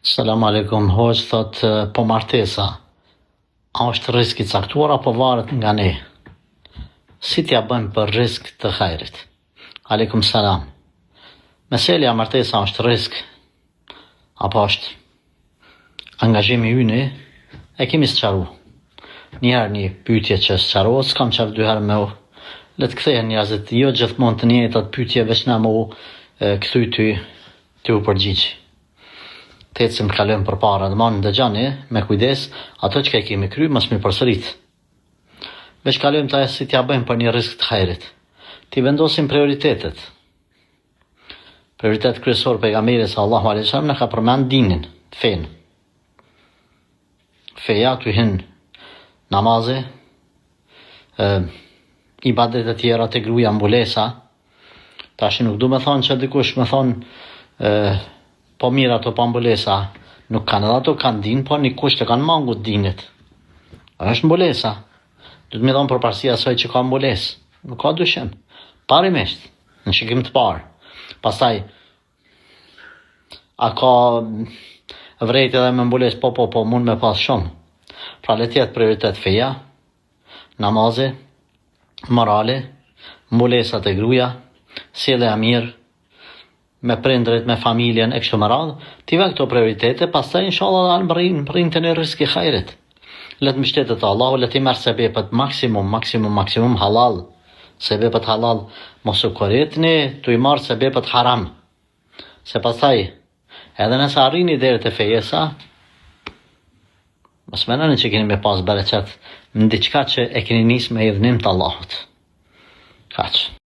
Selam aleikum, hoq thot po martesa, a është risk I caktuar apo varet nga ne? Si t'ja bëjmë për risk të hajrit? Aleikum salam. Meselja martesa është risk apo është angazhimi ynë? E kemi sqaru. Njëherë një pyetje që sqarohet, s'kam qef dy herë me u. Le të kthehen njerëzit, jo gjithmonë të njëjtat pyetje veç na më u kthy ty u përgjigj. Të ecim kalojmë përpara, domthonë dëgjoni me kujdes ato që kemi kry mos mi përsërit. Veç kalojmë ta si t'ja bëjmë për një risk të hajrit. Ti vendosim prioritetet. Prioritet kryesor pejgamberi sallallahu alaihi wasallam na ka përmend dinin, fen. Feja të hin namazi, ibadet e tjera të gruaja mbulesa. Tash nuk du me thonë që dikush me thonë po mirë ato pa mbulesa, nuk kanë edhe ato kanë din, po një kusht e kanë mangut dinit. Është mbulesa. Du të me thonë për parësia asoj që ka mbules. Nuk ka dyshim. Parimisht, në shikim të parë. Pastaj, a ka vrejt edhe me mbules, po, mund me pas shumë. Pra le tjetë prioritet feja, namazi, morale, mbulesat e gruaja, sjellja e mirë, me prindrit, me familjen, e kështu me radhë, t'i ve këto prioritete, pastaj inshallah dalë mbrin të në riski hajrit. Le të mbështetet Allahu, le t'i merë sebepet maksimum halal. Sebepet halal mos u korritni, tu I marë sebepet haram. Se pastaj, edhe nëse arrini deri te fejesa, mos menoni që keni me pas bereqet në diçka që e keni nis me idhnim të Allahut. Kaq.